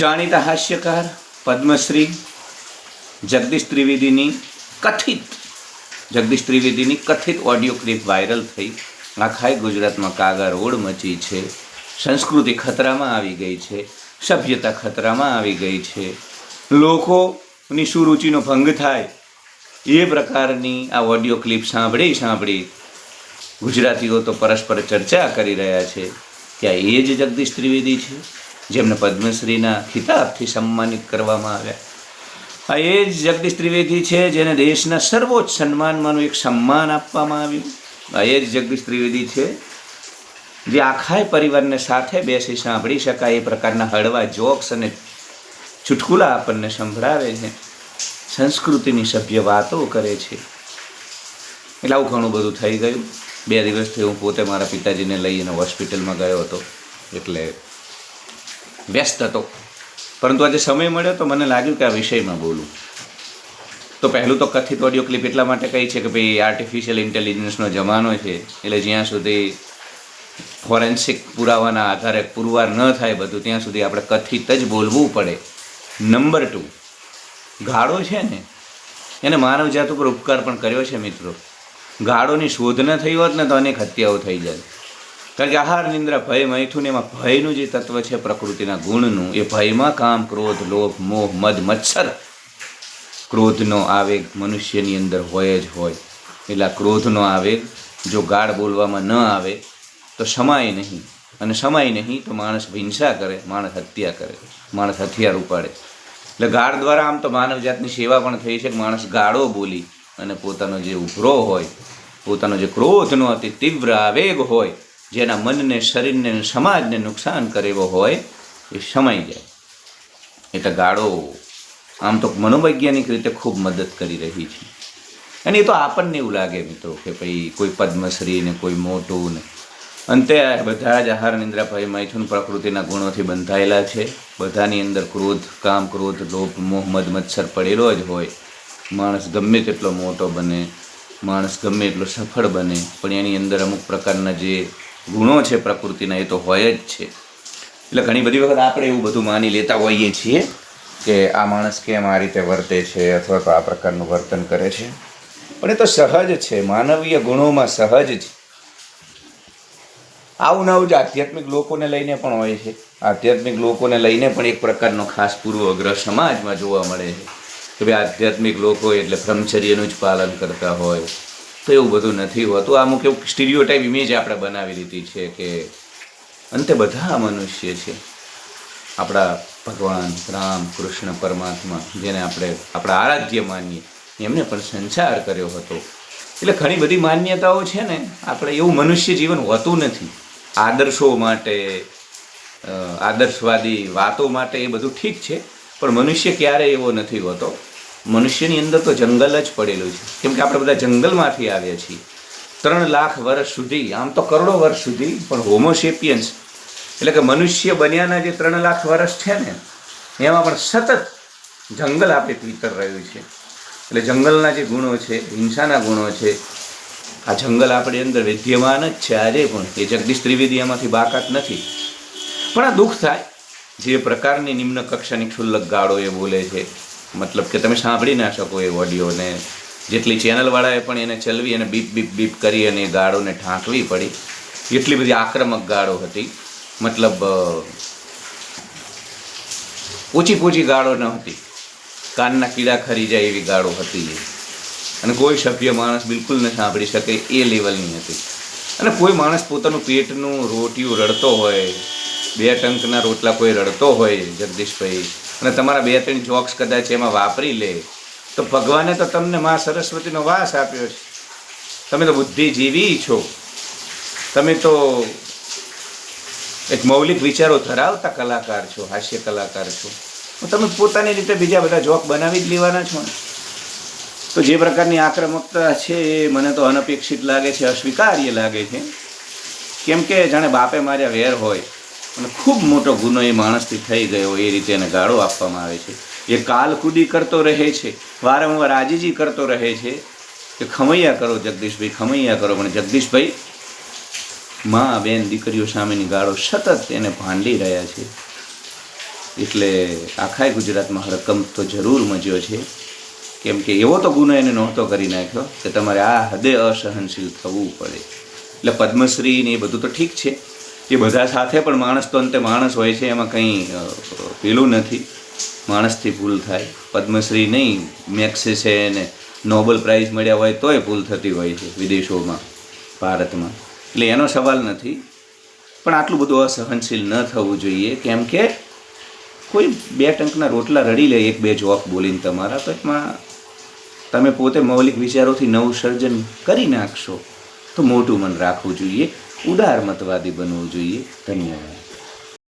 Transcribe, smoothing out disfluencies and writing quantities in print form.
જાણીતા હાસ્યકાર પદ્મશ્રી જગદીશ ત્રિવેદીની કથિત audio clip viral થઈ આખાય ગુજરાતમાં કાગારોડ મચી છે. સંસ્કૃતિ ખતરામાં આવી ગઈ છે, સભ્યતા ખતરામાં આવી ગઈ છે, લોકોની સુરુચિનો ભંગ થાય એ પ્રકારની આ ઓડિયો ક્લિપ સાંભળી ગુજરાતીઓ તો પરસ્પર ચર્ચા કરી રહ્યા છે કે આ એ જ જગદીશ ત્રિવેદી છે જેમને પદ્મશ્રીના ખિતાબથી સન્માનિત કરવામાં આવ્યા. આ એ જ જગદીશ ત્રિવેદી છે જેને દેશના સર્વોચ્ચ સન્માનમાંનું એક સન્માન આપવામાં આવ્યું. આ એ જ જગદીશ ત્રિવેદી છે જે આખાય પરિવારને સાથે બેસી સાંભળી શકાય એ પ્રકારના હળવા જોક્સ અને ચુટકુલા આપણને સંભળાવે છે, સંસ્કૃતિની સભ્ય વાતો કરે છે. એટલે આવું ઘણું બધું થઈ ગયું. 2 દિવસથી હું પોતે મારા પિતાજીને લઈને હોસ્પિટલમાં ગયો હતો, એટલે વ્યસ્ત હતો. પરંતુ આજે સમય મળ્યો તો મને લાગ્યું કે આ વિષયમાં બોલું. તો પહેલું તો કથિત ઓડિયો ક્લિપ એટલા માટે કહી છે કે ભાઈ આર્ટિફિશિયલ ઇન્ટેલિજન્સનો જમાનો છે, એટલે જ્યાં સુધી ફોરેન્સિક પુરાવાના આધારે પુરવાર ન થાય બધું, ત્યાં સુધી આપણે કથિત જ બોલવું પડે. નંબર 2, ગાળો છે ને એને માનવજાત ઉપર ઉપકાર પણ કર્યો છે મિત્રો. ગાળોની શોધ ન થઈ હોત ને તો અનેક હત્યાઓ થઈ જાય. કારણ કે આહાર, નિંદ્રા, ભય, મૈથુન, એમાં ભયનું જે તત્વ છે પ્રકૃતિના ગુણનું, એ ભયમાં કામ, ક્રોધ, લોભ, મોહ, મદ, મત્સર, ક્રોધનો આવેગ મનુષ્યની અંદર હોય જ હોય. એટલે ક્રોધનો આવેગ જો ગાળ બોલવામાં ન આવે તો સમાય નહીં, અને સમાય નહીં તો માણસ હિંસા કરે, માણસ હત્યા કરે, માણસ હથિયાર ઉપાડે. એટલે ગાળ દ્વારા આમ તો માનવજાતની સેવા પણ થઈ છે કે માણસ ગાળો બોલી અને પોતાનો જે ઉભરો હોય, પોતાનો જે ક્રોધનો અતિ તીવ્ર આવેગ હોય, જેના મનને, શરીરને, સમાજને નુકસાન કરે એવો હોય, એ સમાઈ જાય. એટલે ગાળો આમ તો મનોવૈજ્ઞાનિક રીતે ખૂબ મદદ કરી રહી છે. અને એ તો આપણને એવું લાગે મિત્રો કે ભાઈ કોઈ પદ્મશ્રી ને કોઈ મોટું ને, અંતે બધા જ આહાર, નિંદ્રા, ભય, મૈથુન પ્રકૃતિના ગુણોથી બંધાયેલા છે. બધાની અંદર ક્રોધ, કામ, ક્રોધ, લોભ, મોહ, મદ, મત્સર પડેલો જ હોય. માણસ ગમે તેટલો મોટો બને, માણસ ગમે એટલો સફળ બને, પણ એની અંદર અમુક પ્રકારના જે ગુણો છે પ્રકૃતિના એ તો હોય જ છે. એટલે ઘણી બધી વખત આપણે એવું બધું માની લેતા હોઈએ છીએ કે આ માણસ કેમ આ રીતે વર્તે છે અથવા તો આ પ્રકારનું વર્તન કરે છે, પણ એ તો સહજ છે, માનવીય ગુણોમાં સહજ છે. આવું નવું જ આધ્યાત્મિક લોકોને લઈને પણ હોય છે. આધ્યાત્મિક લોકોને લઈને પણ એક પ્રકારનો ખાસ પૂર્વગ્રહ સમાજમાં જોવા મળે છે કે ભાઈ આધ્યાત્મિક લોકો એટલે બ્રહ્મચર્યનું જ પાલન કરતા હોય. તો એવું બધું નથી હોતું. અમુક એવું સ્ટીરિયોટાઇપ ઇમેજ આપણે બનાવી લીધી છે કે અંતે બધા મનુષ્ય છે. આપણા ભગવાન રામ, કૃષ્ણ, પરમાત્મા, જેને આપણે આપણા આરાધ્ય માનીએ, એમને પણ સંસાર કર્યો હતો. એટલે ઘણી બધી માન્યતાઓ છે ને, આપણે એવું મનુષ્ય જીવન હોતું નથી. આદર્શો માટે, આદર્શવાદી વાતો માટે એ બધું ઠીક છે, પણ મનુષ્ય ક્યારેય એવો નથી હોતો. મનુષ્યની અંદર તો જંગલ જ પડેલું છે, કેમ કે આપણે બધા જંગલમાંથી આવ્યા છીએ. 3 લાખ વર્ષ સુધી, આમ તો કરોડો વર્ષ સુધી, પણ હોમોસેપિયન્સ એટલે કે મનુષ્ય બન્યાના જે 3 લાખ વર્ષ છે ને, એમાં પણ સતત જંગલ આપણે ભીતર રહ્યું છે. એટલે જંગલના જે ગુણો છે, હિંસાના ગુણો છે, આ જંગલ આપણી અંદર વિદ્યમાન જ છે આજે પણ. એ જગદીશ ત્રિવેદી એમાંથી બાકાત નથી. પણ આ દુઃખ થાય જે પ્રકારની નિમ્ન કક્ષાની ક્ષુલ્લક ગાળો એ બોલે છે, મતલબ કે તમે સાંભળી ના શકો એ ઓડિયોને. જેટલી ચેનલવાળાએ પણ એને ચલવી અને બીપ બીપ બીપ કરી અને એ ગાળોને ઢાંકવી પડી. એટલી બધી આક્રમક ગાળો હતી. મતલબ ઊંચી ગાળો ન હતી, કાનના કીડા ખરી જાય એવી ગાળો હતી. અને કોઈ સભ્ય માણસ બિલકુલ ન સાંભળી શકે એ લેવલની હતી. અને કોઈ માણસ પોતાનું પેટનું રોટિયું રડતો હોય, 2 ટંકના રોટલા કોઈ રડતો હોય જગદીશભાઈ, અને તમારા 2-3 જોક્સ કદાચ એમાં વાપરી લે, તો ભગવાને તો તમને મા સરસ્વતીનો વાસ આપ્યો છે. તમે તો બુદ્ધિજીવી છો, તમે તો એક મૌલિક વિચારો ધરાવતા કલાકાર છો, હાસ્ય કલાકાર છો. તમે પોતાની રીતે બીજા બધા જોક બનાવી જ લેવાના છો ને. તો જે પ્રકારની આક્રમકતા છે એ મને તો અનપેક્ષિત લાગે છે, અસ્વીકાર્ય લાગે છે. કેમ કે જાણે બાપે માર્યા વેર હોય અને ખૂબ મોટો ગુનો એ માણસથી થઈ ગયો એ રીતે એને ગાળો આપવામાં આવે છે. એ કાલકૂદી કરતો રહે છે, વારંવાર આજીજી કરતો રહે છે કે ખમૈયા કરો જગદીશભાઈ, ખમૈયા કરો. પણ જગદીશભાઈ મા, બેન, દીકરીઓ સામેની ગાળો સતત એને ભાંડી રહ્યા છે. એટલે આખાય ગુજરાતમાં હડકંપ તો જરૂર મચ્યો છે, કેમ કે એવો તો ગુનો એને નહોતો કરી નાખ્યો કે તમારે આ હદે અસહનશીલ થવું પડે. એટલે પદ્મશ્રી ને એ બધું તો ઠીક છે, એ બધા સાથે પણ માણસ તો અંતે માણસ હોય છે, એમાં કંઈ પેલું નથી, માણસથી ભૂલ થાય. પદ્મશ્રી નહીં, મેક્સેસે ને નોબેલ પ્રાઇઝ મળ્યા હોય તોય ભૂલ થતી હોય છે વિદેશોમાં, ભારતમાં. એટલે એનો સવાલ નથી, પણ આટલું બધું અસહનશીલ ન થવું જોઈએ. કેમ કે કોઈ 2 ટંકના રોટલા રડી લે 1-2 જોક બોલીને તમારા, તો એમાં તમે પોતે મૌલિક વિચારોથી નવું સર્જન કરી નાખશો તો મોટું મન રાખવું જોઈએ, ઉદારમતવાદી બનવું જોઈએ. ધન્યવાદ.